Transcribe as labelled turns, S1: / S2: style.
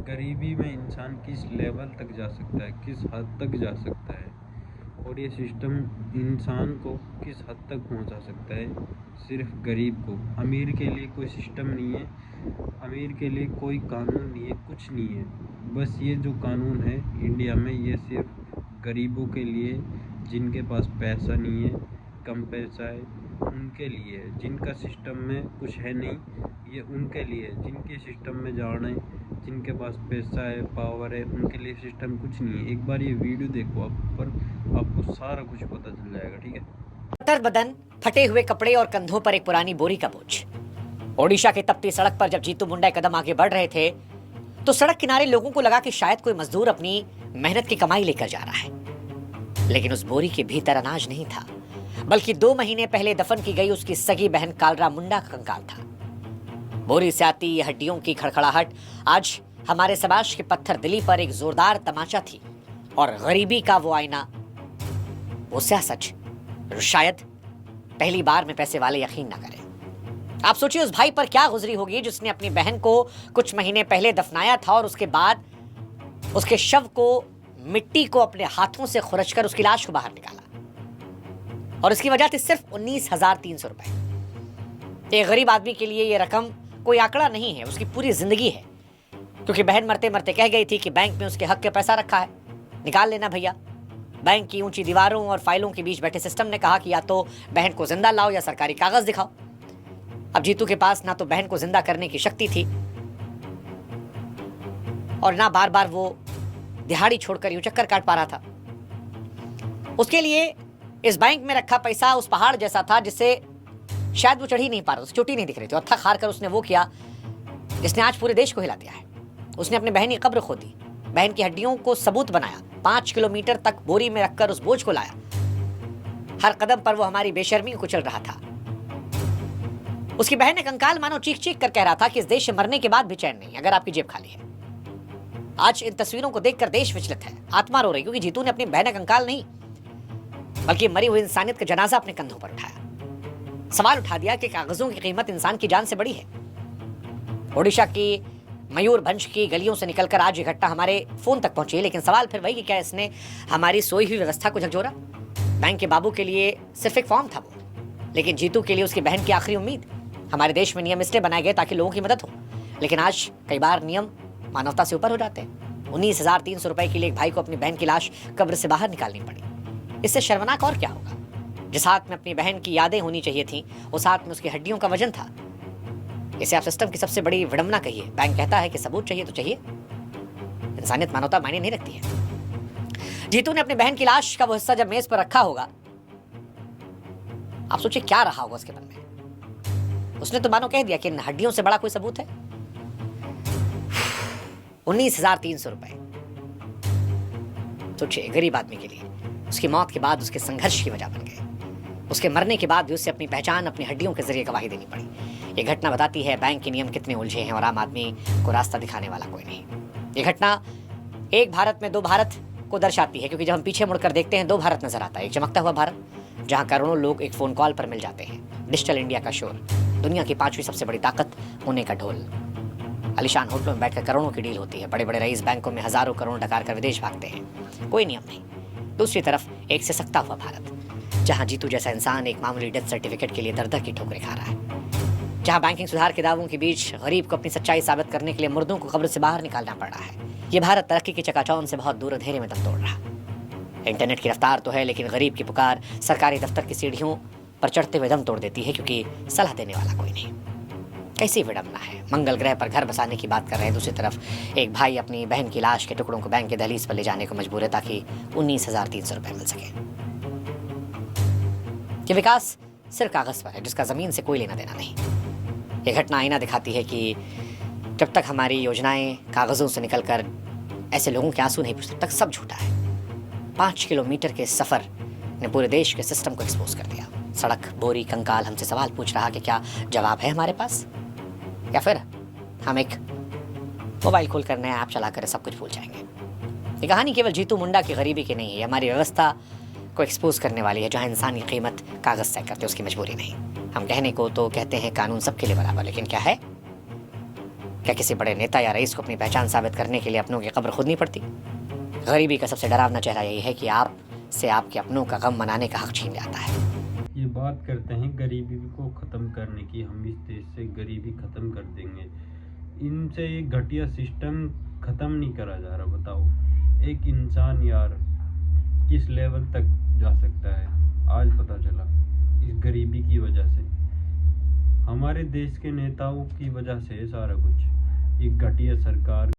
S1: गरीबी में इंसान किस लेवल तक जा सकता है, किस हद तक जा सकता है और ये सिस्टम इंसान को किस हद तक पहुंचा सकता है। सिर्फ गरीब को, अमीर के लिए कोई सिस्टम नहीं है, अमीर के लिए कोई कानून नहीं है, कुछ नहीं है। बस ये जो कानून है इंडिया में, ये सिर्फ गरीबों के लिए, जिनके पास पैसा नहीं है, कम पैसा है, उनके लिए है। जिनका सिस्टम में कुछ है नहीं, ये उनके लिए है। जिनके सिस्टम में जाना है, जिनके पास पैसा है, पावर है, उनके लिए सिस्टम कुछ नहीं है। एक बार ये वीडियो देखो आप, पर आपको सारा कुछ पता चल जाएगा। ठीक है।
S2: तर बदन, फटे हुए कपड़े और कंधों पर एक पुरानी बोरी का बोझ। ओडिशा की तपती सड़क पर जब जीतू मुंडा कदम आगे बढ़ रहे थे तो सड़क किनारे लोगों को लगा कि शायद कोई मजदूर अपनी मेहनत की कमाई लेकर जा रहा है। लेकिन उस बोरी के भीतर अनाज नहीं था, बल्कि 2 महीने पहले दफन की गई उसकी सगी बहन कालरा मुंडा का कंकाल था। बोरी से आती हड्डियों की खड़खड़ाहट आज हमारे समाज के पत्थर दिली पर एक जोरदार तमाचा थी, और गरीबी का वो आईना, वो सच शायद पहली बार में पैसे वाले यकीन ना करें। आप सोचिए उस भाई पर क्या गुजरी होगी जिसने अपनी बहन को कुछ महीने पहले दफनाया था और उसके बाद उसके शव को, मिट्टी को अपने हाथों से खुरचकर उसकी लाश को बाहर निकाला, और इसकी वजह थी सिर्फ 19,300 रुपए। एक गरीब आदमी के लिए यह रकम कोई आंकड़ा नहीं है, उसकी पूरी जिंदगी है। क्योंकि बहन मरते मरते कह गई थी कि बैंक में उसके हक के पैसा रखा है, निकाल लेना भैया। बैंक की ऊंची दीवारों और फाइलों के बीच बैठे सिस्टम ने कहा कि या तो बहन को जिंदा लाओ या सरकारी कागज दिखाओ। अब जीतू के पास ना तो बहन को जिंदा करने की शक्ति थी, और ना बार बार वो दिहाड़ी छोड़कर यूं चक्कर काट पा रहा था। उसके लिए इस बैंक में रखा पैसा उस पहाड़ जैसा था जिससे शायद वो चढ़ ही नहीं पा रहा, उसकी चोटी नहीं दिख रही थी। और थक हार कर उसने वो किया जिसने आज पूरे देश को हिला दिया है। उसने अपने बहन की कब्र खोदी, बहन की हड्डियों को सबूत बनाया, 5 किलोमीटर तक बोरी में रखकर उस बोझ को लाया। हर कदम पर वो हमारी बेशर्मी को कुचल रहा था। उसकी बहन ने कंकाल मानो चीख चीख कर कह रहा था कि इस देश से मरने के बाद भी चैन नहीं अगर आपकी जेब खाली है। आज इन तस्वीरों को देखकर देश विचलित है, आत्मा रो रही, क्योंकि जीतू ने अपनी बहन कंकाल नहीं बल्कि मरी हुई इंसानियत का जनाजा अपने कंधों पर उठाया। सवाल उठा दिया कि कागजों की कीमत इंसान की जान से बड़ी है। ओडिशा की मयूरभंज की गलियों से निकलकर आज ये घटना हमारे फोन तक पहुंची, लेकिन सवाल फिर वही कि क्या इसने हमारी सोई हुई व्यवस्था को झकझोरा? बैंक के बाबू के लिए सिर्फ एक फॉर्म था वो, लेकिन जीतू के लिए उसकी बहन की आखिरी उम्मीद। हमारे देश में नियम इसलिए बनाए गए ताकि लोगों की मदद हो, लेकिन आज कई बार नियम मानवता से ऊपर हो जाते हैं। 19,300 रुपए के लिए एक भाई को अपनी बहन की लाश कब्र से बाहर निकालनी पड़ी। इससे शर्मनाक और क्या होगा? जिस हाथ में अपनी बहन की यादें होनी चाहिए थी, उस हाथ में उसकी हड्डियों का वजन था। इसे आप सिस्टम की सबसे बड़ी विडंबना कहिए। बैंक कहता है कि सबूत चाहिए तो चाहिए, इंसानियत मानवता मायने नहीं रखती है। जीतू ने अपनी बहन की लाश का वो हिस्सा जब मेज पर रखा होगा, आप सोचिए क्या रहा होगा उसके मन में। उसने तो मानो कह दिया कि इन हड्डियों से बड़ा कोई सबूत है। 19,300 रुपए, सोचिए गरीब आदमी के लिए उसकी मौत के बाद उसके संघर्ष की वजह बन गए। उसके मरने के बाद भी उसे अपनी पहचान अपनी हड्डियों के जरिए गवाही देनी पड़ी। ये घटना बताती है बैंक के नियम कितने उलझे हैं और आम आदमी को रास्ता दिखाने वाला कोई नहीं। ये घटना एक भारत में 2 भारत को दर्शाती है, क्योंकि जब हम पीछे मुड़कर देखते हैं 2 भारत नजर आता है। एक चमकता हुआ भारत जहां करोड़ों लोग एक फोन कॉल पर मिल जाते हैं, डिजिटल इंडिया का शोर, दुनिया की 5वीं सबसे बड़ी ताकत होने का ढोल, आलिशान होटलों में बैठकर करोड़ों की डील होती है, बड़े बड़े रईस बैंकों में हजारों करोड़ डकार कर विदेश भागते हैं, कोई नियम नहीं। दूसरी तरफ एक से सख्ता हुआ भारत, जहां जीतू जैसा इंसान एक मामूली डेथ सर्टिफिकेट के लिए दर-दर की ठोकरें खा रहा है, जहां बैंकिंग सुधार के दावों के बीच गरीब को अपनी सच्चाई साबित करने के लिए मुर्दों को कब्र से बाहर निकालना पड़ रहा है। ये भारत तरक्की की चकाचौंध से बहुत दूर अंधेरे में दम तोड़ रहा। इंटरनेट की रफ्तार तो है, लेकिन गरीब की पुकार सरकारी दफ्तर की सीढ़ियों पर चढ़ते हुए दम तोड़ देती है, क्योंकि सलाह देने वाला कोई नहीं। कैसी विडंबना है। मंगल ग्रह पर घर बसाने की बात कर रहे हैं, दूसरी तरफ एक भाई अपनी बहन की लाश के टुकड़ों को बैंक के दहलीज पर ले जाने को मजबूर है ताकि 19,300 रुपए मिल सके। ये विकास सिर्फ कागज पर है, जिसका जमीन से कोई लेना देना नहीं। ये घटना आईना दिखाती है कि जब तक हमारी योजनाएं कागजों से निकलकर ऐसे लोगों के आंसू नहीं पूछते, तब तक सब झूठा है। 5 किलोमीटर के सफर ने पूरे देश के सिस्टम को एक्सपोज कर दिया। सड़क, बोरी, कंकाल हमसे सवाल पूछ रहा कि क्या जवाब है हमारे पास, या फिर हम एक मोबाइल खोलकर नया ऐप चलाकर सब कुछ भूल जाएंगे। ये कहानी केवल जीतू मुंडा की गरीबी की नहीं है, हमारी व्यवस्था को एक्सपोज करने वाली है, जहाँ इंसान की कीमत कागज तय करते, उसकी मजबूरी नहीं। हम कहने को तो कहते हैं कानून सबके लिए बराबर, लेकिन क्या है? क्या किसी बड़े नेता या रईस को अपनी पहचान साबित करने के लिए अपनों की कब्र खुदनी पड़ती? गरीबी का सबसे डरावना चेहरा यही है कि आप से आपके अपनों का गम मनाने का हक छीन जाता है।
S1: ये बात करते हैं गरीबी को ख़त्म करने की, हम इस देश से गरीबी ख़त्म कर देंगे। इनसे ये घटिया सिस्टम ख़त्म नहीं करा जा रहा। बताओ एक इंसान यार किस लेवल तक जा सकता है, आज पता चला इस गरीबी की वजह से। हमारे देश के नेताओं की वजह से सारा कुछ, ये घटिया सरकार